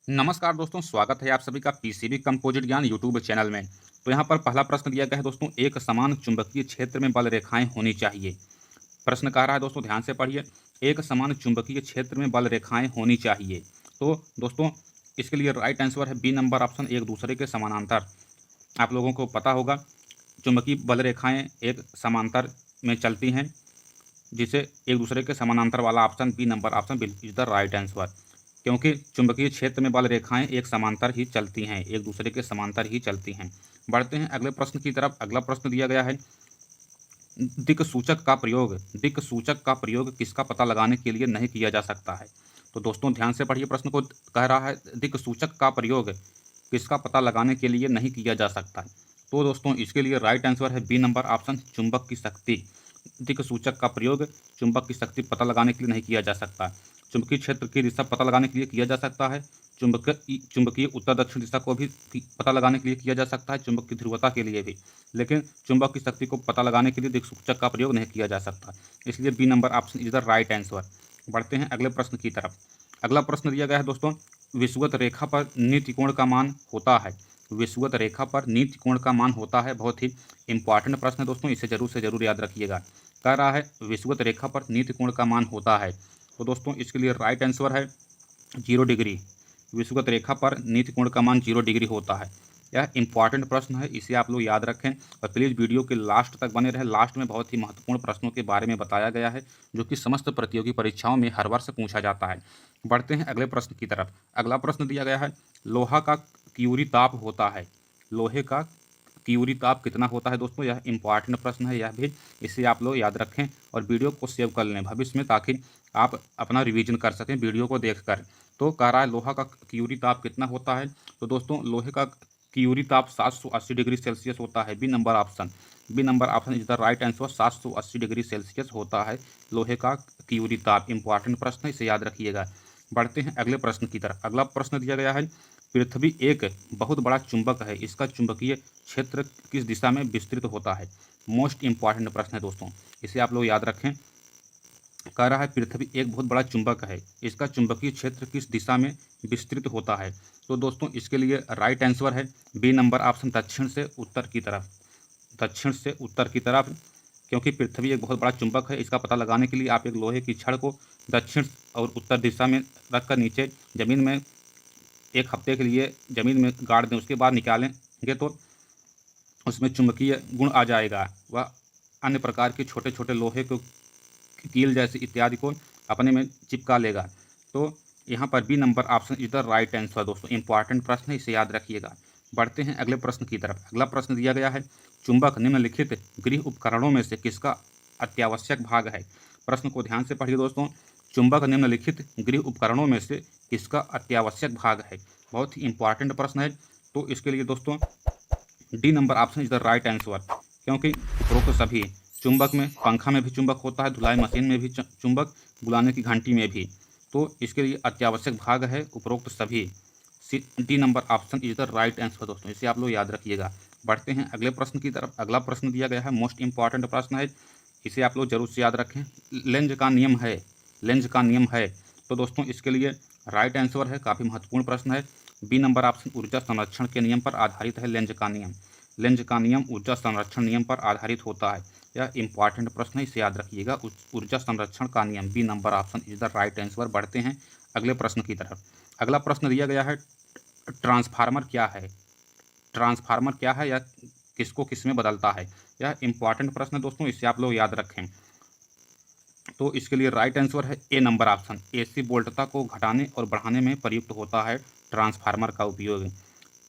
नमस्कार दोस्तों, स्वागत है आप सभी का पीसीबी कंपोजिट ज्ञान यूट्यूब चैनल में। तो यहाँ पर पहला प्रश्न दिया गया है दोस्तों, एक समान चुंबकीय क्षेत्र में बल रेखाएं होनी चाहिए। प्रश्न कह रहा है दोस्तों, ध्यान से पढ़िए। एक समान चुंबकीय क्षेत्र में बल रेखाएं होनी चाहिए। तो दोस्तों इसके लिए राइट आंसर है बी नंबर ऑप्शन, एक दूसरे के समानांतर। आप लोगों को पता होगा चुंबकीय बल रेखाएं एक समांतर में चलती हैं, जिसे एक दूसरे के समानांतर वाला option B number option is the right answer. क्योंकि चुंबकीय क्षेत्र में बल रेखाएं एक समांतर ही चलती हैं, एक दूसरे के समांतर ही चलती हैं। बढ़ते हैं अगले प्रश्न की तरफ। अगला प्रश्न दिया गया है, दिक् सूचक का प्रयोग किसका पता लगाने के लिए नहीं किया जा सकता है। तो दोस्तों ध्यान से पढ़िए, प्रश्न को कह रहा है दिक् सूचक का प्रयोग किसका पता लगाने के लिए नहीं किया जा सकता है। तो दोस्तों इसके लिए राइट आंसर है बी नंबर ऑप्शन, चुंबक की शक्ति। दिक् सूचक का प्रयोग चुंबक की शक्ति पता लगाने के लिए नहीं किया जा सकता। चुंबकीय क्षेत्र की दिशा पता लगाने के लिए किया जा सकता है। चुंबकीय उत्तर दक्षिण दिशा को भी पता लगाने के लिए किया जा सकता है, चुंबक की ध्रुवता के लिए भी। लेकिन चुंबक की शक्ति को पता लगाने के लिए दिक् सूचक का प्रयोग नहीं किया जा सकता, इसलिए B number option is the right answer. बढ़ते हैं अगले प्रश्न की तरफ। अगला प्रश्न दिया गया है दोस्तों, विषुवत रेखा पर नीति कोण का मान होता है। विषुवत रेखा पर नीति कोण का मान होता है। बहुत ही इंपॉर्टेंट प्रश्न है दोस्तों, इसे जरूर से जरूर याद रखिएगा। कह रहा है विषुवत रेखा पर नीति कोण का मान होता है। तो दोस्तों इसके लिए राइट आंसर है 0 डिग्री। विषुवत रेखा पर नीति कोण का मान 0 डिग्री होता है। यह इंपॉर्टेंट प्रश्न है, इसे आप लोग याद रखें और प्लीज़ वीडियो के लास्ट तक बने रहें। लास्ट में बहुत ही महत्वपूर्ण प्रश्नों के बारे में बताया गया है, जो कि समस्त प्रतियोगी परीक्षाओं में हर वर्ष पूछा जाता है। बढ़ते हैं अगले प्रश्न की तरफ। अगला प्रश्न दिया गया है, लोहा का क्यूरी ताप होता है। लोहे का क्यूरी ताप कितना होता है दोस्तों, यह इंपॉर्टेंट प्रश्न है यह भी, इसे आप लोग याद रखें और वीडियो को सेव कर लें भविष्य में, ताकि आप अपना रिवीजन कर सकें वीडियो को देखकर। तो कह रहा है लोहा का क्यूरी ताप कितना होता है। तो दोस्तों लोहे का क्यूरी ताप 780 डिग्री सेल्सियस होता है। B number option, B number option is the right answer. 780 degree Celsius होता है लोहे का क्यूरी ताप। इंपॉर्टेंट प्रश्न है, इसे याद रखिएगा। बढ़ते हैं अगले प्रश्न की तरफ। अगला प्रश्न दिया गया है, पृथ्वी एक बहुत बड़ा चुंबक है, इसका चुंबकीय क्षेत्र किस दिशा में विस्तृत होता है। मोस्ट इंपॉर्टेंट प्रश्न है दोस्तों, इसे आप लोग याद रखें। कह रहा है पृथ्वी एक बहुत बड़ा चुंबक है, इसका चुंबकीय क्षेत्र किस दिशा में विस्तृत होता है। तो दोस्तों इसके लिए राइट आंसर है बी नंबर ऑप्शन, दक्षिण से उत्तर की तरफ। दक्षिण से उत्तर की तरफ, क्योंकि पृथ्वी एक बहुत बड़ा चुंबक है, इसका पता लगाने के लिए आप एक लोहे की छड़ को दक्षिण और उत्तर दिशा में रखकर नीचे ज़मीन में एक हफ्ते के लिए ज़मीन में गाड़ दें, उसके बाद निकालेंगे तो उसमें चुंबकीय गुण आ जाएगा। वह अन्य प्रकार के छोटे छोटे लोहे को, कील जैसे इत्यादि को अपने में चिपका लेगा। तो यहाँ पर B number option is the right answer दोस्तों। इंपॉर्टेंट प्रश्न है, इसे याद रखिएगा। बढ़ते हैं अगले प्रश्न की तरफ। अगला प्रश्न दिया गया है, चुंबक निम्नलिखित गृह उपकरणों में से किसका अत्यावश्यक भाग है। प्रश्न को ध्यान से पढ़िए दोस्तों, चुंबक निम्नलिखित गृह उपकरणों में से किसका अत्यावश्यक भाग है। बहुत ही इंपॉर्टेंट प्रश्न है। तो इसके लिए दोस्तों D number option is the right answer, क्योंकि उपरोक्त सभी चुंबक में, पंखा में भी चुंबक होता है, धुलाई मशीन में भी चुंबक, बुलाने की घंटी में भी। तो इसके लिए अत्यावश्यक भाग है उपरोक्त सभी। D number option is the right answer दोस्तों, इसे आप लोग याद रखिएगा। बढ़ते हैं अगले प्रश्न की तरफ। अगला प्रश्न दिया गया है, मोस्ट इंपॉर्टेंट प्रश्न है, इसे आप लोग जरूर से याद रखें। लेंज का नियम है, लेंज का नियम है। तो दोस्तों इसके लिए राइट आंसर है, काफ़ी महत्वपूर्ण प्रश्न है, बी नंबर ऑप्शन, ऊर्जा संरक्षण के नियम पर आधारित है लेंज का नियम। लेंज का नियम ऊर्जा संरक्षण नियम पर आधारित होता है। यह इंपॉर्टेंट प्रश्न है, इसे याद रखिएगा। ऊर्जा संरक्षण का नियम, B number option is the right answer. बढ़ते हैं अगले प्रश्न की तरफ। अगला प्रश्न दिया गया है, ट्रांसफार्मर क्या है। ट्रांसफार्मर क्या है या किसको किस में बदलता है। यह इंपॉर्टेंट प्रश्न है दोस्तों, इसे आप लोग याद रखें। तो इसके लिए राइट आंसर है ए नंबर ऑप्शन, एसी वोल्टता को घटाने और बढ़ाने में प्रयुक्त होता है ट्रांसफार्मर का उपयोग।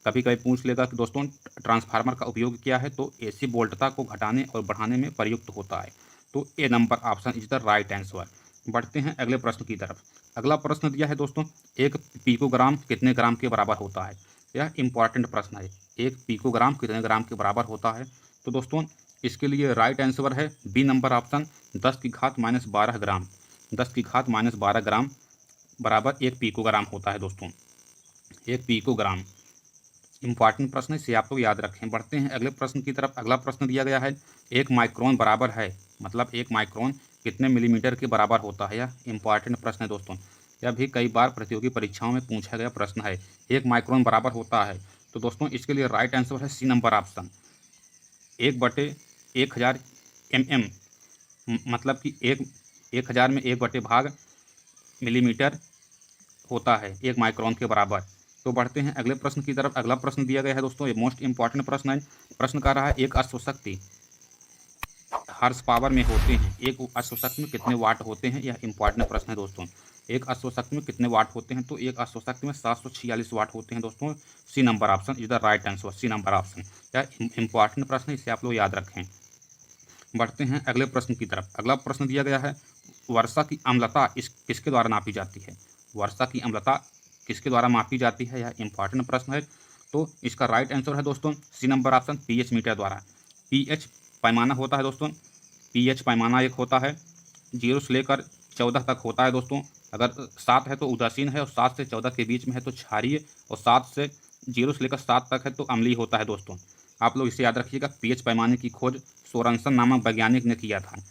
कभी कभी पूछ लेगा कि दोस्तों ट्रांसफार्मर का उपयोग क्या है, तो एसी वोल्टता को घटाने और बढ़ाने में प्रयुक्त होता है। तो A number option is the right answer. बढ़ते हैं अगले प्रश्न की तरफ। अगला प्रश्न दिया है दोस्तों, एक पिकोग्राम कितने ग्राम के बराबर होता है। यह इंपॉर्टेंट प्रश्न है, एक पिकोग्राम कितने ग्राम के बराबर होता है। तो दोस्तों इसके लिए राइट आंसर है बी नंबर ऑप्शन, 10 की घात -12 ग्राम। 10 की घात -12 ग्राम बराबर एक पिकोग्राम होता है दोस्तों, एक पिकोग्राम। इंपॉर्टेंट प्रश्न है, इसे आप लोग याद रखें। बढ़ते हैं अगले प्रश्न की तरफ। अगला प्रश्न दिया गया है, एक माइक्रोन बराबर है, मतलब एक माइक्रोन कितने मिलीमीटर के बराबर होता है। यह इंपॉर्टेंट प्रश्न है दोस्तों। यह भी कई बार प्रतियोगी परीक्षाओं में पूछा गया प्रश्न है। 1 माइक्रोन बराबर होता है। तो दोस्तों इसके लिए राइट आंसर है सी नंबर ऑप्शन। 1/1000 mm, मतलब कि 1000 में 1/भाग मिलीमीटर होता है 1 माइक्रोन के बराबर। तो बढ़ते हैं अगले प्रश्न की तरफ। अगला प्रश्न दिया गया है दोस्तों, ये मोस्ट इंपॉर्टेंट प्रश्न है। प्रश्न कह रहा है एक अश्वशक्ति हॉर्स पावर में होते हैं। एक अश्वशक्ति में कितने वाट होते हैं, यह इंपॉर्टेंट प्रश्न है दोस्तों। एक अश्वशक्ति में कितने वाट होते हैं, तो एक अश्वशक्ति में 746 वाट होते हैं दोस्तों। C number option is the right answer, C number option. यह इंपॉर्टेंट प्रश्न है, इसे आप लोग याद रखें। बढ़ते हैं अगले प्रश्न की तरफ। अगला प्रश्न दिया गया है वर्षा की अम्लता किसके द्वारा नापी जाती है। वर्षा की अम्लता किसके द्वारा मापी जाती है, यह इंपॉर्टेंट प्रश्न है। तो इसका राइट आंसर है दोस्तों C number option, pH meter द्वारा। पीएच पैमाना होता है दोस्तों। पीएच पैमाना एक होता है, 0 से लेकर 14 तक होता है दोस्तों। अगर 7 है तो उदासीन है, और 7 से 14 के बीच में है तो क्षारीय, और 7 से 0 से लेकर 7 तक है तो अम्लीय होता है दोस्तों। आप लोग इसे याद रखिएगा। पीएच पैमाने की खोज सोरेनसन नामक वैज्ञानिक ने किया था।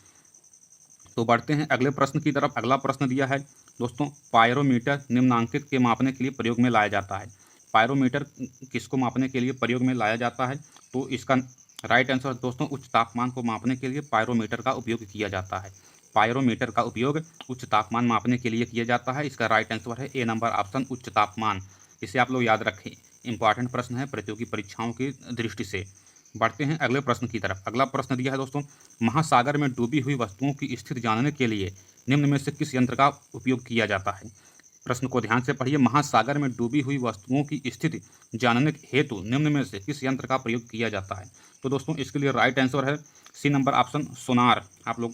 तो बढ़ते हैं अगले प्रश्न की तरफ। अगला प्रश्न दिया है दोस्तों, पायरोमीटर निम्नांकित के मापने के लिए प्रयोग में लाया जाता है। पायरोमीटर किसको मापने के लिए प्रयोग में लाया जाता है, तो इसका राइट आंसर दोस्तों उच्च तापमान को मापने के लिए पायरोमीटर का उपयोग किया जाता है। पायरोमीटर का उपयोग उच्च तापमान मापने के लिए किया जाता है। इसका राइट आंसर है ए नंबर ऑप्शन, उच्च तापमान। इसे आप लोग याद रखें, इंपॉर्टेंट प्रश्न है प्रतियोगी परीक्षाओं की दृष्टि से। बढ़ते हैं अगले प्रश्न की तरफ। अगला प्रश्न दिया है दोस्तों, महासागर में डूबी हुई वस्तुओं की स्थिति जानने के लिए निम्न में से किस यंत्र का उपयोग किया जाता है। प्रश्न को ध्यान से पढ़िए। महासागर में डूबी हुई वस्तुओं की स्थिति जानने हेतु निम्न में से किस यंत्र का प्रयोग किया जाता है। तो दोस्तों इसके लिए राइट आंसर है सी नंबर ऑप्शन, सोनार। आप लोग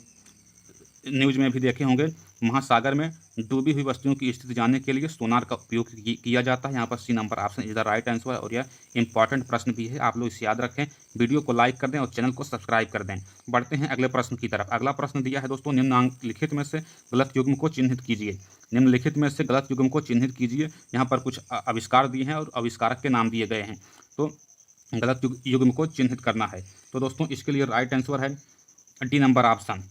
न्यूज में भी देखे होंगे, महासागर में डूबी हुई वस्तुओं की स्थिति जानने के लिए सोनार का उपयोग किया जाता है। यहाँ पर C number option is the right answer है, और यह इंपॉर्टेंट प्रश्न भी है, आप लोग इसे याद रखें। वीडियो को लाइक कर दें और चैनल को सब्सक्राइब कर दें। बढ़ते हैं अगले प्रश्न की तरफ। अगला प्रश्न दिया है दोस्तों, निम्नलिखित में से गलत युग्म को चिन्हित कीजिए। निम्नलिखित में से गलत युग्म को चिन्हित कीजिए। यहाँ पर कुछ आविष्कार दिए हैं और आविष्कारक के नाम दिए गए हैं, तो गलत युग्म को चिन्हित करना है। तो दोस्तों इसके लिए राइट आंसर है डी नंबर ऑप्शन,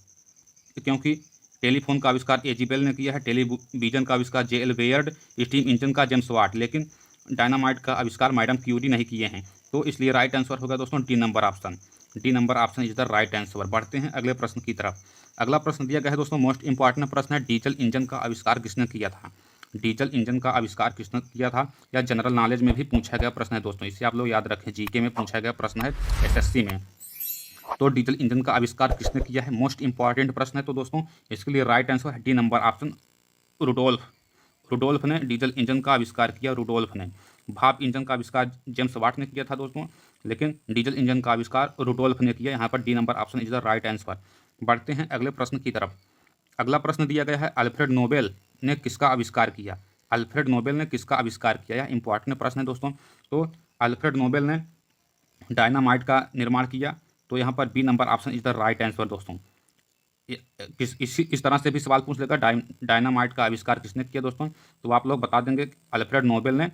क्योंकि टेलीफोन का आविष्कार एजी बेल ने किया है, टेलीविजन का आविष्कार जेएल बेयर्ड, स्टीम इंजन का जेम्स वाट, लेकिन डायनामाइट का आविष्कार मैडम क्यूरी नहीं किए हैं। तो इसलिए राइट आंसर होगा दोस्तों D number option. D number option is the right answer. बढ़ते हैं अगले प्रश्न की तरफ। अगला प्रश्न दिया गया है दोस्तों, मोस्ट इंपॉर्टेंट प्रश्न है, डीजल इंजन का आविष्कार किसने किया था। डीजल इंजन का आविष्कार किसने किया था, या जनरल नॉलेज में भी पूछा गया प्रश्न है दोस्तों। इसे आप लोग याद रखें, जीके में पूछा गया प्रश्न है, एसएससी में। तो डीजल इंजन का आविष्कार किसने किया है, मोस्ट इंपॉर्टेंट प्रश्न है। तो दोस्तों इसके लिए राइट आंसर है D number option, Rudolf. Rudolf ने डीजल इंजन का आविष्कार किया, रुडोल्फ ने। भाप इंजन का आविष्कार जेम्स वाट ने किया था दोस्तों, लेकिन डीजल इंजन का आविष्कार रुडोल्फ ने किया। यहाँ पर D number option is the right answer. बढ़ते हैं अगले प्रश्न की तरफ। अगला प्रश्न दिया गया है, अल्फ्रेड नोबेल ने किसका आविष्कार किया। अल्फ्रेड नोबेल ने किसका आविष्कार किया, यह इंपॉर्टेंट प्रश्न है दोस्तों। तो अल्फ्रेड नोबेल ने डायनामाइट का निर्माण किया। तो यहाँ पर B number option is the right answer दोस्तों। इस तरह से भी सवाल पूछ लेगा, डायनामाइट का आविष्कार किसने किया दोस्तों, तो आप लोग बता देंगे अल्फ्रेड नोबेल ने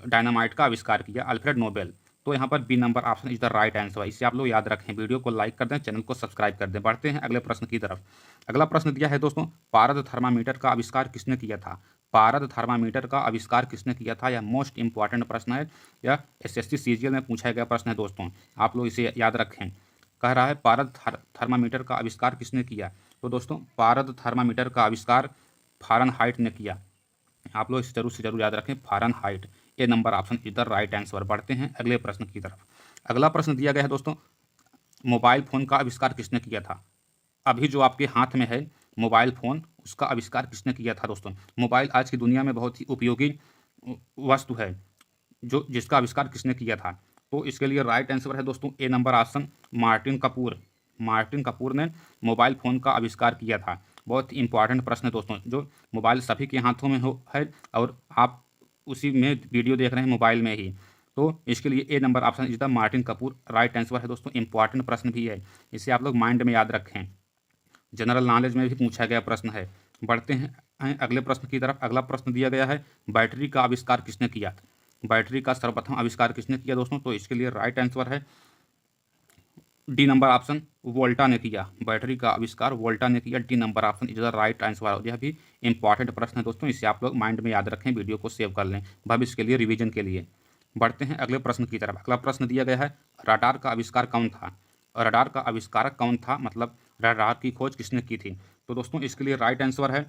डायनामाइट का आविष्कार किया, अल्फ्रेड नोबेल। तो यहाँ पर B number option is the right answer है। इसे आप लोग याद रखें, वीडियो को लाइक कर दें, चैनल को सब्सक्राइब कर दें। बढ़ते हैं अगले प्रश्न की तरफ। अगला प्रश्न दिया है दोस्तों, पारद थर्मामीटर का आविष्कार किसने किया था। पारद थर्मामीटर का आविष्कार किसने किया था, यह मोस्ट इंपॉर्टेंट प्रश्न है, यह एसएससी सीजीएल में पूछा गया प्रश्न है दोस्तों। आप लोग इसे याद रखें। कह रहा है पारद थर्मामीटर का आविष्कार किसने किया। तो दोस्तों पारद थर्मामीटर का आविष्कार फ़ारेनहाइट ने किया। आप लोग इसे जरूर से जरूर याद रखें, Fahrenheit. A number option is the right answer. बढ़ते हैं अगले प्रश्न की तरफ। अगला प्रश्न दिया गया है दोस्तों, मोबाइल फ़ोन का आविष्कार किसने किया था। अभी जो आपके हाथ में है मोबाइल फ़ोन, उसका आविष्कार किसने किया था दोस्तों। मोबाइल आज की दुनिया में बहुत ही उपयोगी वस्तु है, जो जिसका आविष्कार किसने किया था। तो इसके लिए राइट आंसर है दोस्तों A number option, Martin Cooper. Martin Cooper ने मोबाइल फ़ोन का आविष्कार किया था। बहुत ही इंपॉर्टेंट प्रश्न है दोस्तों, जो मोबाइल सभी के हाथों में है और आप उसी में वीडियो देख रहे हैं मोबाइल में ही। तो इसके लिए A number option is the Martin Cooper right answer है दोस्तों। इंपॉर्टेंट प्रश्न भी है, इसे आप लोग माइंड में याद रखें, जनरल नॉलेज में भी पूछा गया प्रश्न है। बढ़ते हैं अगले प्रश्न की तरफ। अगला प्रश्न दिया गया है, बैटरी का आविष्कार किसने किया। बैटरी का सर्वप्रथम आविष्कार किसने किया दोस्तों, तो इसके लिए राइट आंसर है डी नंबर ऑप्शन वोल्टा ने किया, बैटरी का आविष्कार वोल्टा ने किया। D number option is the right answer. यह भी इंपॉर्टेंट प्रश्न है दोस्तों, इसे आप लोग माइंड में याद रखें, वीडियो को सेव कर लें भविष्य के लिए, रिवीजन के लिए। बढ़ते हैं अगले प्रश्न की तरफ। अगला प्रश्न दिया गया है, रडार का आविष्कार कौन था? रडार का आविष्कारक कौन था, मतलब रडार की खोज किसने की थी? तो दोस्तों इसके लिए राइट आंसर है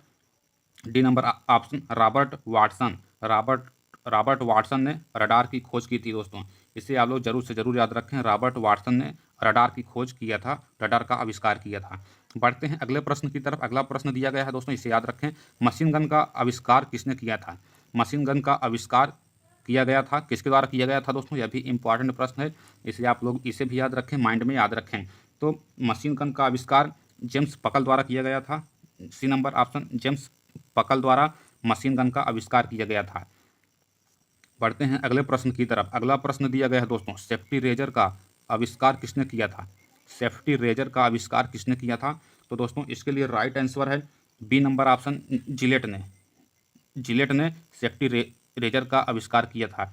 D number option Robert Watson. Robert Watson ने रडार की खोज की थी दोस्तों, इसे आप लोग जरूर से जरूर याद रखें। रॉबर्ट वाटसन ने रडार की खोज किया था, रडार का आविष्कार किया था। बढ़ते हैं अगले प्रश्न की तरफ। अगला प्रश्न दिया गया है दोस्तों, इसे याद रखें, मशीन गन का आविष्कार किसने किया था? मशीन गन का आविष्कार किया गया था, किसके द्वारा किया गया था दोस्तों? यह भी इंपॉर्टेंट प्रश्न है, इसे आप लोग इसे भी याद रखें, माइंड में याद रखें। तो मशीन गन का आविष्कार जेम्स पकल द्वारा किया गया था। सी नंबर ऑप्शन जेम्स पकल द्वारा मशीन गन का आविष्कार किया गया था। बढ़ते हैं अगले प्रश्न की तरफ। अगला प्रश्न दिया गया है दोस्तों, सेफ्टी रेजर का आविष्कार किसने किया था? सेफ्टी रेजर का आविष्कार किसने किया था? तो दोस्तों इसके लिए राइट आंसर है बी नंबर ऑप्शन जिलेट ने। जिलेट ने सेफ्टी रेजर का आविष्कार किया था।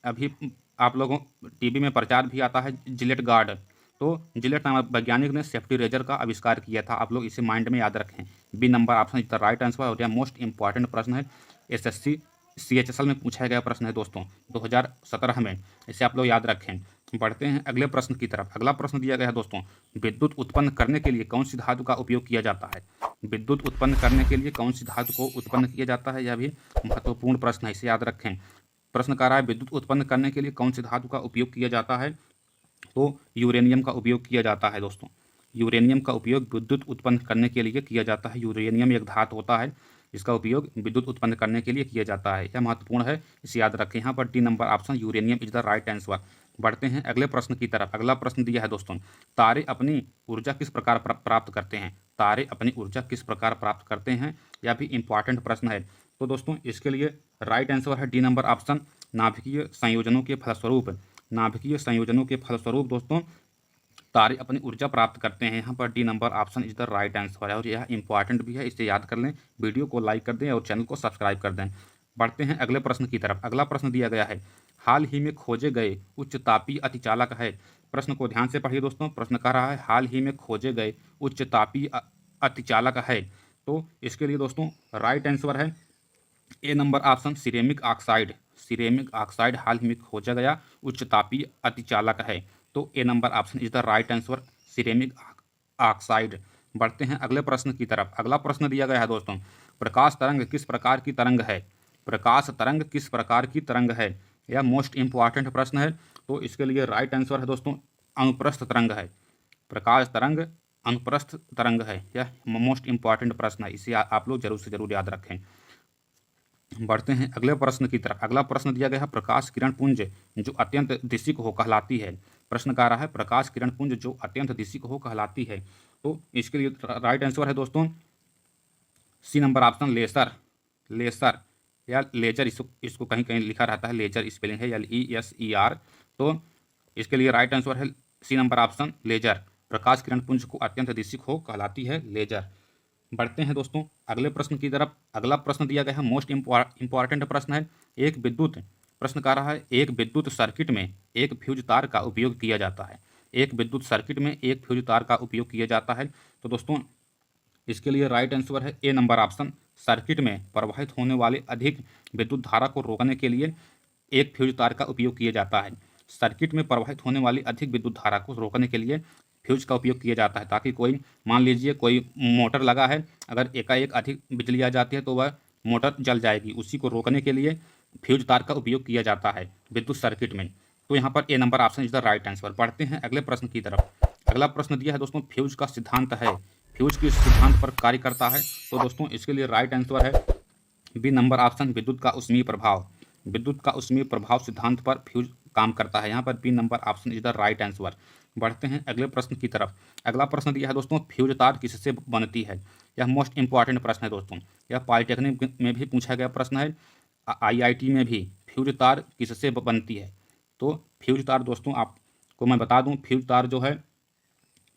अभी आप लोगों टीवी में प्रचार भी आता है जिलेट गार्ड, तो जिलेट नामक वैज्ञानिक ने सेफ्टी रेजर का आविष्कार किया था। आप लोग इसे माइंड में याद रखें, B number option is the right answer. और यह मोस्ट इंपॉर्टेंट प्रश्न है, एसएससी CHSL में पूछा गया प्रश्न है दोस्तों 2017 में, इसे आप लोग याद रखें। बढ़ते हैं अगले प्रश्न की तरफ। अगला प्रश्न दिया गया है दोस्तों, विद्युत उत्पन्न करने के लिए कौन सी धातु का उपयोग किया जाता है? विद्युत उत्पन्न करने के लिए कौन सी धातु को उत्पन्न किया जाता है? यह भी महत्वपूर्ण प्रश्न है, इसे याद रखें। प्रश्न कह रहा है विद्युत उत्पन्न करने के लिए कौन सी धातु का उपयोग किया जाता है? तो यूरेनियम का उपयोग किया जाता है दोस्तों। यूरेनियम का उपयोग विद्युत उत्पन्न करने के लिए किया जाता है। यूरेनियम एक धातु होता है, इसका उपयोग विद्युत उत्पन्न करने के लिए किया जाता है, यह महत्वपूर्ण है, इसे याद रखें। यहाँ पर D number option uranium is the right answer. बढ़ते हैं अगले प्रश्न की तरफ। अगला प्रश्न दिया है दोस्तों, तारे अपनी ऊर्जा किस प्रकार प्राप्त करते हैं? तारे अपनी ऊर्जा किस प्रकार प्राप्त करते हैं? यह भी इंपॉर्टेंट प्रश्न है। तो दोस्तों इसके लिए राइट आंसर है डी नंबर ऑप्शन नाभिकीय संयोजनों के फलस्वरूप। नाभिकीय संयोजनों के फलस्वरूप दोस्तों तारे अपनी ऊर्जा प्राप्त करते हैं। यहाँ पर D number option is the right answer है, और यह इंपॉर्टेंट भी है, इसे याद कर लें। वीडियो को लाइक कर दें और चैनल को सब्सक्राइब कर दें। बढ़ते हैं अगले प्रश्न की तरफ। अगला प्रश्न दिया गया है, हाल ही में खोजे गए उच्च तापीय अतिचालक है। प्रश्न को ध्यान से पढ़िए दोस्तों। प्रश्न कह रहा है हाल ही में खोजे गए उच्च तापीय अतिचालक है। तो इसके लिए दोस्तों राइट आंसर है A number option ceramic oxide. Ceramic oxide हाल ही में खोजा गया उच्च तापीय अतिचालक है। तो A number option is the right answer, ceramic oxide. बढ़ते हैं अगले प्रश्न की तरफ। अगला प्रश्न दिया गया है दोस्तों, प्रकाश तरंग किस प्रकार की तरंग है? प्रकाश तरंग किस प्रकार की तरंग है? यह मोस्ट इंपॉर्टेंट प्रश्न है। तो इसके लिए राइट आंसर है दोस्तों अनुप्रस्थ तरंग है। प्रकाश तरंग अनुप्रस्थ तरंग है, यह मोस्ट इंपॉर्टेंट प्रश्न है, इसे आप लोग जरूर से जरूर याद रखें। बढ़ते हैं अगले प्रश्न की तरफ। अगला प्रश्न दिया गया है, प्रकाश किरण पुंज जो अत्यंत दिशिक हो कहलाती है। प्रश्न कह रहा है प्रकाश किरण पुंज जो अत्यंत दिशिक हो कहलाती है। तो इसके लिए राइट आंसर है दोस्तों C number option laser. Laser या लेजर, इसको कहीं कहीं लिखा रहता है, लेजर स्पेलिंग है LESER। तो इसके लिए राइट आंसर है सी नंबर ऑप्शन लेजर। प्रकाश किरण पुंज को अत्यंत दिशिक हो कहलाती है लेजर। बढ़ते हैं दोस्तों अगले प्रश्न की तरफ। अगला प्रश्न दिया गया है मोस्ट इंपॉर्टेंट प्रश्न है, एक विद्युत, प्रश्न कह रहा है एक विद्युत सर्किट में एक फ्यूज तार का उपयोग किया जाता है। एक विद्युत सर्किट में एक फ्यूज तार का उपयोग किया जाता है। तो दोस्तों इसके लिए राइट आंसर है ए नंबर ऑप्शन, सर्किट में प्रवाहित होने वाले अधिक विद्युत धारा को रोकने के लिए एक फ्यूज तार का उपयोग किया जाता है। सर्किट में प्रवाहित होने वाली अधिक विद्युत धारा को रोकने के लिए फ्यूज का उपयोग किया जाता है, ताकि कोई मान लीजिए कोई मोटर लगा है, अगर एकाएक अधिक बिजली आ जाती है तो वह मोटर जल जाएगी, उसी को रोकने के लिए फ्यूज तार का उपयोग किया जाता है विद्युत सर्किट में। तो यहाँ पर A number option is the right answer. बढ़ते हैं अगले प्रश्न की तरफ। अगला प्रश्न दिया है दोस्तों, फ्यूज का सिद्धांत है, फ्यूज किस सिद्धांत पर कार्य करता है? तो दोस्तों इसके लिए राइट आंसर है बी नंबर ऑप्शन विद्युत का उष्मीय प्रभाव। विद्युत का उष्मीय प्रभाव सिद्धांत पर फ्यूज काम करता है। यहाँ पर B number option is the right answer. बढ़ते हैं अगले प्रश्न की तरफ। अगला प्रश्न दिया है दोस्तों, फ्यूज तार किससे बनती है? यह मोस्ट इंपॉर्टेंट प्रश्न है दोस्तों, यह पॉलिटेक्निक में भी पूछा गया प्रश्न है, IIT में भी फ्यूज तार किससे बनती है? तो फ्यूज तार दोस्तों आपको मैं बता दूं, फ्यूज तार जो है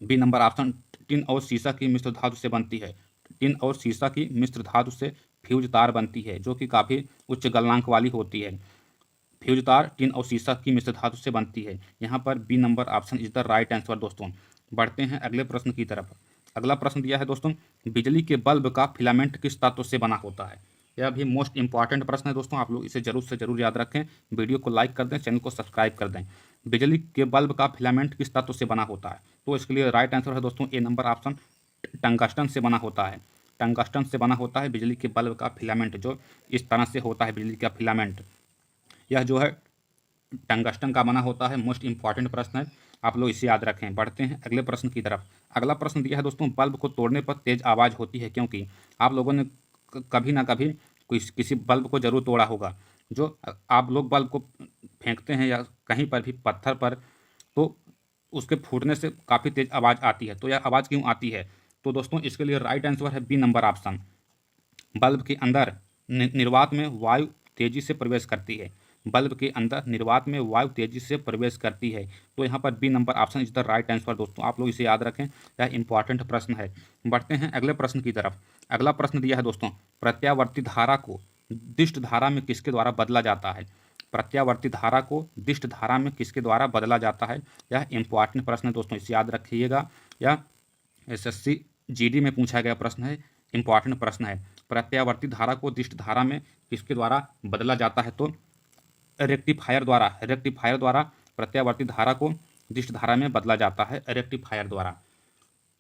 बी नंबर ऑप्शन टिन और सीसा की मिश्र धातु से बनती है। टिन और सीसा की मिश्र धातु से फ्यूज तार बनती है, जो कि काफ़ी उच्च गलनांक वाली होती है। फ्यूज तार टिन और शीशा की मिश्र धातु से बनती है। यहाँ पर B number option is the right answer दोस्तों। बढ़ते हैं अगले प्रश्न की तरफ। अगला प्रश्न दिया है दोस्तों, बिजली के बल्ब का फिलामेंट किस तत्व से बना होता है। यह भी मोस्ट इंपॉर्टेंट प्रश्न है दोस्तों, आप लोग इसे जरूर से जरूर याद रखें। वीडियो को लाइक कर दें, चैनल को सब्सक्राइब कर दें। बिजली के बल्ब का फिलामेंट किस तत्व से बना होता है, तो इसके लिए राइट आंसर है दोस्तों ए नंबर ऑप्शन, टंगस्टन से बना होता है। टंगस्टन से बना होता है बिजली के बल्ब का फिलामेंट, जो इस तरह से होता है बिजली का फिलामेंट, यह जो है टंगस्टन का बना होता है। मोस्ट इंपॉर्टेंट प्रश्न है, आप लोग इसे याद रखें। बढ़ते हैं अगले प्रश्न की तरफ। अगला प्रश्न दिया है दोस्तों, बल्ब को तोड़ने पर तेज आवाज़ होती है क्योंकि। आप लोगों ने कभी ना कभी किसी बल्ब को जरूर तोड़ा होगा। जो आप लोग बल्ब को फेंकते हैं या कहीं पर भी पत्थर पर, तो उसके फूटने से काफ़ी तेज आवाज़ आती है। तो यह आवाज़ क्यों आती है, तो दोस्तों इसके लिए राइट आंसर है बी नंबर ऑप्शन, बल्ब के अंदर निर्वात में वायु तेजी से प्रवेश करती है। बल्ब के अंदर निर्वात में वायु तेजी से प्रवेश करती है। तो यहाँ पर B number option is the right answer दोस्तों, आप लोग इसे याद रखें, यह इंपॉर्टेंट प्रश्न है। बढ़ते हैं अगले प्रश्न की तरफ। अगला प्रश्न दिया है दोस्तों, प्रत्यावर्ती धारा को दिष्ट धारा में किसके द्वारा बदला जाता है। प्रत्यावर्ती धारा को दिष्ट धारा में किसके द्वारा बदला जाता है, यह इंपॉर्टेंट प्रश्न है दोस्तों, इसे याद रखिएगा। यह एसएससी जीडी में पूछा गया प्रश्न है, इंपॉर्टेंट प्रश्न है। प्रत्यावर्ती धारा को दिष्ट धारा में किसके द्वारा बदला जाता है, तो रेक्टिफायर द्वारा प्रत्यावर्ती धारा को दिष्ट धारा में बदला जाता है, रेक्टिफायर द्वारा।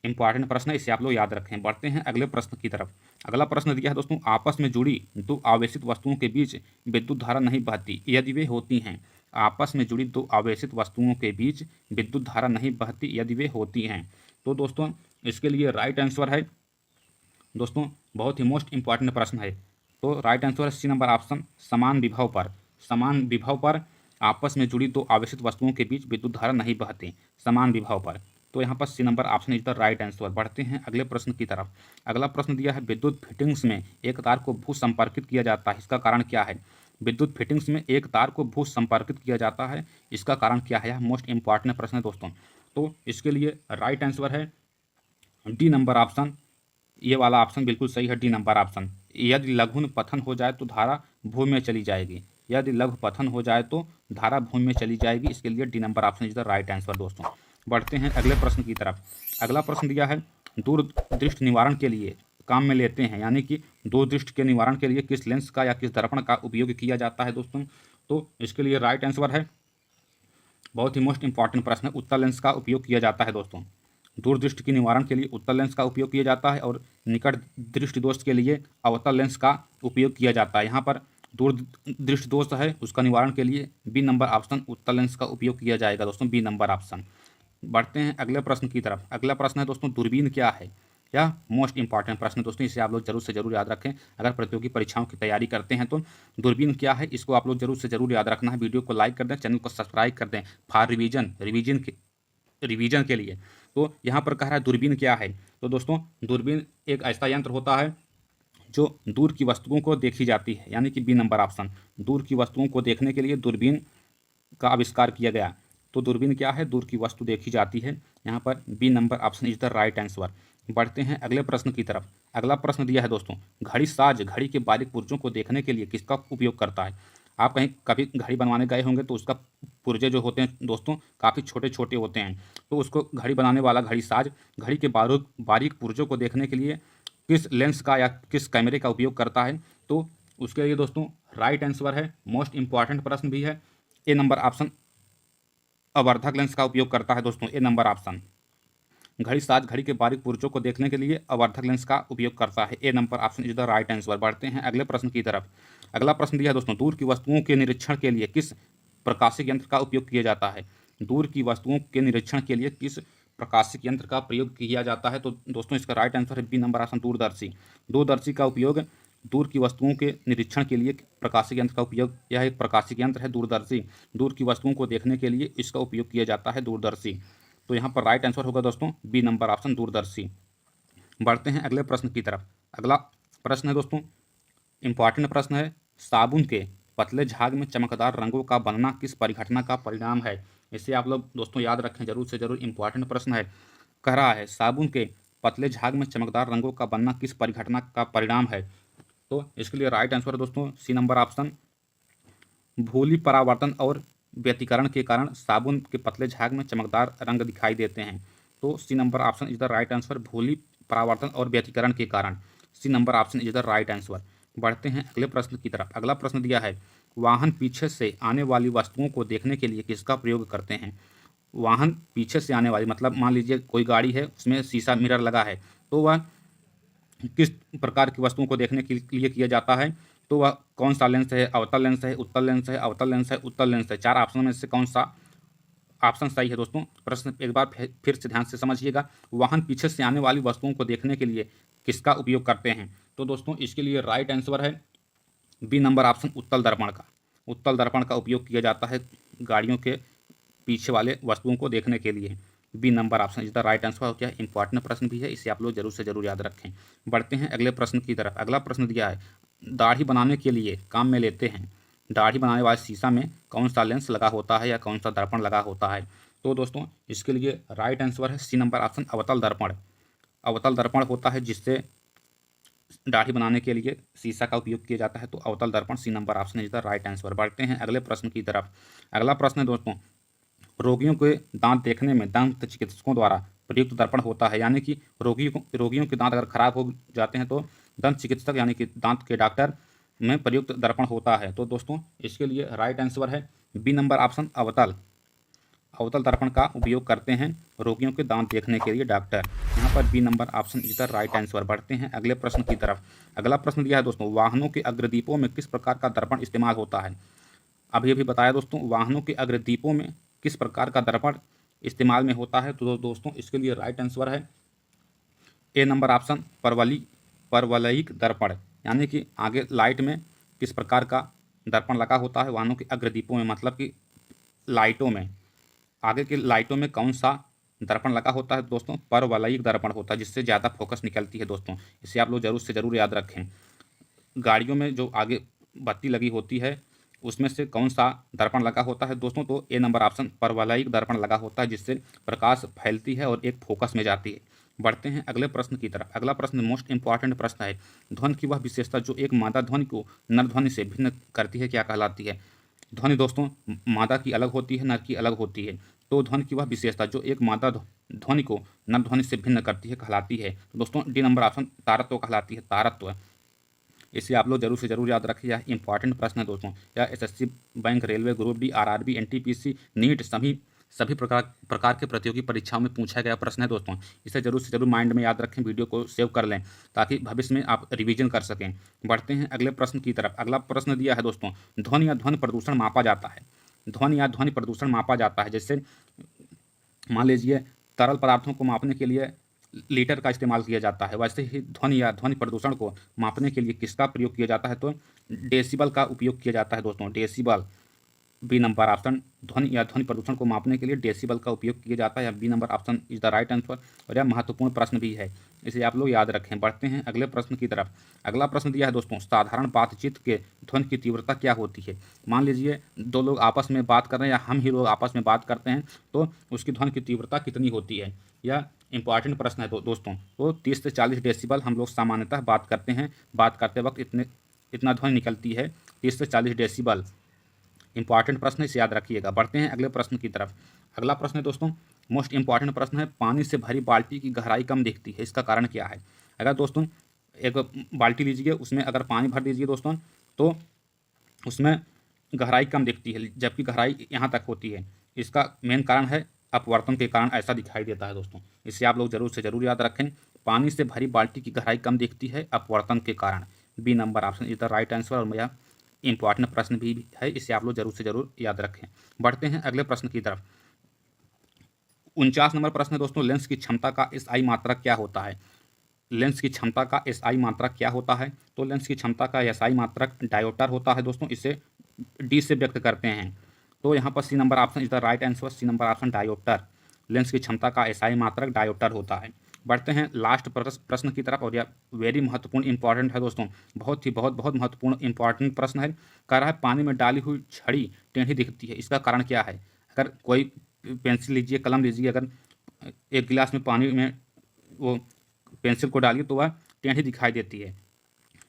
इंपॉर्टेंट प्रश्न है, इसे आप लोग याद रखें। बढ़ते हैं अगले प्रश्न की तरफ। अगला प्रश्न दिया है दोस्तों, आपस में जुड़ी दो आवेशित वस्तुओं के बीच विद्युत धारा नहीं बहती यदि वे होती हैं। आपस में जुड़ी दो आवेशित वस्तुओं के बीच विद्युत धारा नहीं बहती यदि वे होती हैं। तो दोस्तों इसके लिए राइट आंसर है दोस्तों, बहुत ही मोस्ट इंपॉर्टेंट प्रश्न है। तो राइट आंसर है सी नंबर ऑप्शन, समान विभव पर। समान विभव पर आपस में जुड़ी दो आवेशित वस्तुओं के बीच विद्युत धारा नहीं बहती, समान विभव पर। तो यहाँ पर C number option is the right answer. बढ़ते हैं अगले प्रश्न की तरफ। अगला प्रश्न दिया है, विद्युत फिटिंग्स में एक तार को भू संपर्कित किया जाता है, इसका कारण क्या है। विद्युत फिटिंग्स में एक तार को भू संपर्कित किया जाता है, इसका कारण क्या है, यह मोस्ट इंपॉर्टेंट प्रश्न है दोस्तों। तो इसके लिए राइट आंसर है डी नंबर ऑप्शन, ये वाला ऑप्शन बिल्कुल सही है, डी नंबर ऑप्शन। यदि लघुन पतन हो जाए तो धारा भूमि में चली जाएगी, यदि लघु पतन हो जाए तो धारा भूमि में चली जाएगी, इसके लिए D number option is the right answer दोस्तों। बढ़ते हैं अगले प्रश्न की तरफ। अगला प्रश्न दिया है, दूरदृष्टि निवारण के लिए काम में लेते हैं, यानी कि दूरदृष्टि के निवारण के लिए किस लेंस का या किस दर्पण का उपयोग किया जाता है दोस्तों। तो इसके लिए राइट आंसर है, बहुत ही मोस्ट इंपॉर्टेंट प्रश्न है, उत्तल लेंस का उपयोग किया जाता है दोस्तों। दूरदृष्टि के निवारण के लिए उत्तल लेंस का उपयोग किया जाता है और निकट दृष्टि दोष के लिए अवतल लेंस का उपयोग किया जाता है। यहाँ पर दूर दृष्टि दोष है, उसका निवारण के लिए बी नंबर ऑप्शन उत्तल लेंस का उपयोग किया जाएगा दोस्तों, बी नंबर ऑप्शन। बढ़ते हैं अगले प्रश्न की तरफ। अगला प्रश्न है दोस्तों, दूरबीन क्या है। यह मोस्ट इंपॉर्टेंट प्रश्न है दोस्तों, इसे आप लोग जरूर से जरूर याद रखें। अगर प्रतियोगी परीक्षाओं की तैयारी करते हैं तो दूरबीन क्या है, इसको आप लोग जरूर से जरूर याद रखना है। वीडियो को लाइक कर दें, चैनल को सब्सक्राइब कर दें फॉर रिवीजन के लिए। तो यहाँ पर कह रहा है दूरबीन क्या है, तो दोस्तों दूरबीन एक ऐसा यंत्र होता है जो दूर की वस्तुओं को देखी जाती है, यानी कि बी नंबर ऑप्शन, दूर की वस्तुओं को देखने के लिए दूरबीन का आविष्कार किया गया। तो दूरबीन क्या है, दूर की वस्तु देखी जाती है, यहाँ पर B number option is the right answer. बढ़ते हैं अगले प्रश्न की तरफ। अगला प्रश्न दिया है दोस्तों, घड़ी साज घड़ी के बारीक पुर्जों को देखने के लिए किसका उपयोग करता है। आप कहीं कभी घड़ी बनवाने गए होंगे तो उसका पुर्जे जो होते हैं दोस्तों काफ़ी छोटे छोटे होते हैं, तो उसको घड़ी बनाने वाला घड़ी साज घड़ी के बारीक पुर्जों को देखने के लिए किस लेंस का या किस कैमरे का उपयोग करता है। तो उसके लिए दोस्तों राइट आंसर है, मोस्ट इंपॉर्टेंट प्रश्न भी है, ए नंबर ऑप्शन अवर्धक लेंस का उपयोग करता है दोस्तों, ए नंबर ऑप्शन। घड़ी साज घड़ी के बारीक पुर्जों को देखने के लिए अवर्धक लेंस का उपयोग करता है, A number option is the right answer. बढ़ते हैं अगले प्रश्न की तरफ। अगला प्रश्न दिया है दोस्तों, दूर की वस्तुओं के निरीक्षण के लिए किस प्रकाशिक यंत्र का उपयोग किया जाता है। दूर की वस्तुओं के निरीक्षण के लिए किस प्रकाशिक यंत्र का प्रयोग किया जाता है, तो दोस्तों इसका राइट आंसर है बी नंबर ऑप्शन दूरदर्शी। दूरदर्शी का उपयोग दूर की वस्तुओं के निरीक्षण के लिए प्रकाशिक यंत्र का उपयोग, यह एक प्रकाशिक यंत्र है दूरदर्शी, दूर की वस्तुओं को देखने के लिए इसका उपयोग किया जाता है दूरदर्शी। तो यहाँ पर राइट आंसर होगा दोस्तों बी नंबर ऑप्शन दूरदर्शी। बढ़ते हैं अगले प्रश्न की तरफ। अगला प्रश्न है दोस्तों, इंपॉर्टेंट प्रश्न है, साबुन के पतले झाग में चमकदार रंगों का बनना किस परिघटना का परिणाम है। इसे आप लोग दोस्तों याद रखें जरूर से जरूर, इंपॉर्टेंट प्रश्न है। कह रहा है साबुन के पतले झाग में चमकदार रंगों का बनना किस परिघटना का परिणाम है। तो इसके लिए राइट आंसर है दोस्तों सी नंबर ऑप्शन भूली परावर्तन और व्यतिकरण के कारण साबुन के पतले झाग में चमकदार रंग दिखाई देते हैं। तो C number option is the right answer, भूली परावर्तन और व्यतिकरण के कारण। C number option is the right answer. बढ़ते हैं अगले प्रश्न की तरफ। अगला प्रश्न दिया है, वाहन पीछे से आने वाली वस्तुओं को देखने के लिए किसका प्रयोग करते हैं। वाहन पीछे से आने वाली मतलब मान लीजिए कोई गाड़ी है, उसमें शीशा मिरर लगा है, तो वह किस प्रकार की वस्तुओं को देखने के लिए किया जाता है। तो वह कौन सा लेंस है, अवतल लेंस है, उत्तल लेंस है, अवतल लेंस है, उत्तल लेंस है। चार ऑप्शन में से कौन सा ऑप्शन सही है दोस्तों। प्रश्न एक बार फिर से ध्यान से समझिएगा। वाहन पीछे से आने वाली वस्तुओं को देखने के लिए किसका उपयोग करते हैं। तो दोस्तों इसके लिए राइट आंसर है बी नंबर ऑप्शन, उत्तल दर्पण का। उत्तल दर्पण का उपयोग किया जाता है गाड़ियों के पीछे वाले वस्तुओं को देखने के लिए। B number option is the right answer. और क्या इंपॉर्टेंट प्रश्न भी है, इसे आप लोग जरूर से जरूर याद रखें। बढ़ते हैं अगले प्रश्न की तरफ। अगला प्रश्न दिया है, दाढ़ी बनाने के लिए काम में लेते हैं, दाढ़ी बनाने वाले शीशा में कौन सा लेंस लगा होता है या कौन सा दर्पण लगा होता है। तो दोस्तों इसके लिए राइट आंसर है सी नंबर ऑप्शन, अवतल दर्पण। अवतल दर्पण होता है जिससे दाढ़ी बनाने के लिए शीशा का उपयोग किया जाता है। तो अवतल दर्पण, C number option is the right answer. बढ़ते हैं अगले प्रश्न की तरफ। अगला प्रश्न है दोस्तों, रोगियों के दांत देखने में दंत चिकित्सकों द्वारा प्रयुक्त दर्पण होता है, यानी कि रोगियों के दांत अगर खराब हो जाते हैं तो दंत चिकित्सक यानी कि दांत के डॉक्टर में प्रयुक्त दर्पण होता है। तो दोस्तों इसके लिए राइट आंसर है बी नंबर ऑप्शन, अवतल। अवतल दर्पण का उपयोग करते हैं रोगियों के दांत देखने के लिए डॉक्टर। यहाँ पर B number option is the right answer. बढ़ते हैं अगले प्रश्न की तरफ। अगला प्रश्न दिया है दोस्तों, वाहनों के अग्रदीपों में किस प्रकार का दर्पण इस्तेमाल होता है। अभी बताया दोस्तों, वाहनों के अग्रदीपों में किस प्रकार का दर्पण इस्तेमाल में होता है। तो दोस्तों इसके लिए राइट आंसर है ए नंबर ऑप्शन, परवलयिक दर्पण। यानी कि आगे लाइट में किस प्रकार का दर्पण लगा होता है वाहनों के अग्रदीपों में, मतलब कि लाइटों में, आगे की लाइटों में कौन सा दर्पण लगा होता है दोस्तों। परवलयिक दर्पण होता है, जिससे ज़्यादा फोकस निकलती है दोस्तों। इसे आप लोग जरूर से ज़रूर याद रखें। गाड़ियों में जो आगे बत्ती लगी होती है उसमें से कौन सा दर्पण लगा होता है दोस्तों। तो ए नंबर ऑप्शन, परवलयिक दर्पण लगा होता है, जिससे प्रकाश फैलती है और एक फोकस में जाती है। बढ़ते हैं अगले प्रश्न की तरफ। अगला प्रश्न मोस्ट इंपॉर्टेंट प्रश्न है, ध्वनि की वह विशेषता जो एक मादा ध्वनि को नर ध्वनि से भिन्न करती है क्या कहलाती है। ध्वनि दोस्तों मादा की अलग होती है, नर की अलग होती है। तो ध्वनि की वह विशेषता जो एक मादा ध्वनि को नर ध्वनि से भिन्न करती है कहलाती है। तो दोस्तों डी नंबर ऑप्शन, तारत्व कहलाती है, तारत्व। इसे आप लोग जरूर से जरूर याद रखिए। यह इंपॉर्टेंट प्रश्न है दोस्तों। यह SSC, bank, railway, group D, RRB, NTPC, NEET सभी प्रकार के प्रतियोगी परीक्षाओं में पूछा गया प्रश्न है दोस्तों। इसे जरूर से जरूर माइंड में याद रखें, वीडियो को सेव कर लें ताकि भविष्य में आप रिवीजन कर सकें। बढ़ते हैं अगले प्रश्न की तरफ। अगला प्रश्न दिया है दोस्तों, ध्वनि या ध्वनि प्रदूषण मापा जाता है। ध्वनि या ध्वनि प्रदूषण मापा जाता है, जैसे मान लीजिए तरल पदार्थों को मापने के लिए लीटर का इस्तेमाल किया जाता है, वैसे ही ध्वनि या ध्वनि प्रदूषण को मापने के लिए किसका प्रयोग किया जाता है। तो डेसिबल का उपयोग किया जाता है दोस्तों, डेसिबल। बी नंबर ऑप्शन, ध्वनि या ध्वनि प्रदूषण को मापने के लिए डेसिबल का उपयोग किया जाता है। या B number option is the right answer. और यह महत्वपूर्ण प्रश्न भी है, इसे आप लोग याद रखें। बढ़ते हैं अगले प्रश्न की तरफ। अगला प्रश्न दिया है दोस्तों, साधारण बातचीत के ध्वनि की तीव्रता क्या होती है। मान लीजिए दो लोग आपस में बात कर रहे हैं या हम ही लोग आपस में बात करते हैं, तो उसकी ध्वनि की तीव्रता कितनी होती है। यह इंपॉर्टेंट प्रश्न है दोस्तों। तो 30 से 40 डेसिबल हम लोग सामान्यतः बात करते हैं, बात करते वक्त इतना ध्वनि निकलती है, 30 से 40 डेसिबल। इंपॉर्टेंट प्रश्न, इसे याद रखिएगा। बढ़ते हैं अगले प्रश्न की तरफ। अगला प्रश्न है दोस्तों, मोस्ट इंपॉर्टेंट प्रश्न है, पानी से भरी बाल्टी की गहराई कम दिखती है, इसका कारण क्या है। अगर दोस्तों एक बाल्टी लीजिए, उसमें अगर पानी भर दीजिए दोस्तों, तो उसमें गहराई कम दिखती है, जबकि गहराई यहाँ तक होती है। इसका मेन कारण है अपवर्तन के कारण ऐसा दिखाई देता है दोस्तों। इसे आप लोग जरूर से जरूर याद रखें। पानी से भरी बाल्टी की गहराई कम दिखती है अपवर्तन के कारण। B number option is the right answer. और यह इंपॉर्टेंट प्रश्न भी है, इसे आप लोग जरूर से जरूर याद रखें। बढ़ते हैं अगले प्रश्न की तरफ। 49 नंबर प्रश्न है दोस्तों, लेंस की क्षमता का एसआई मात्रक क्या होता है। लेंस की क्षमता का एसआई मात्रक क्या होता है। तो लेंस की क्षमता का एसआई मात्रक डायोप्टर होता है दोस्तों, इसे डी से व्यक्त करते हैं। तो यहाँ पर C number option is the right answer. C number option, diopter. Lens की क्षमता का एसआई मात्रक डायोप्टर होता है। बढ़ते हैं लास्ट प्रश्न की तरफ। और यह वेरी महत्वपूर्ण इंपॉर्टेंट है दोस्तों, बहुत महत्वपूर्ण इंपॉर्टेंट प्रश्न है। कह रहा है, पानी में डाली हुई छड़ी टेढ़ी दिखती है, इसका कारण क्या है। अगर कोई पेंसिल लीजिए, कलम लीजिए, अगर एक गिलास में पानी में वो पेंसिल को डालिए तो वह टेढ़ी दिखाई देती है।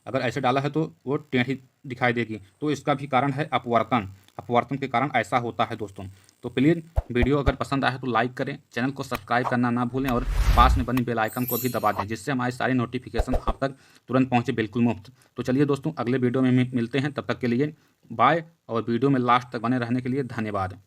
अगर ऐसे डाला है तो वो टेढ़ी दिखाई देगी। तो इसका भी कारण है अपवर्तन। अपवर्तन के कारण ऐसा होता है दोस्तों। तो प्लीज़ वीडियो अगर पसंद आए तो लाइक करें, चैनल को सब्सक्राइब करना ना भूलें और पास में बनी बेल आइकन को भी दबा दें, जिससे हमारी सारी नोटिफिकेशन आप तक तुरंत पहुंचे, बिल्कुल मुफ्त। तो चलिए दोस्तों, अगले वीडियो में मिलते हैं। तब तक के लिए बाय, और वीडियो में लास्ट तक बने रहने के लिए धन्यवाद।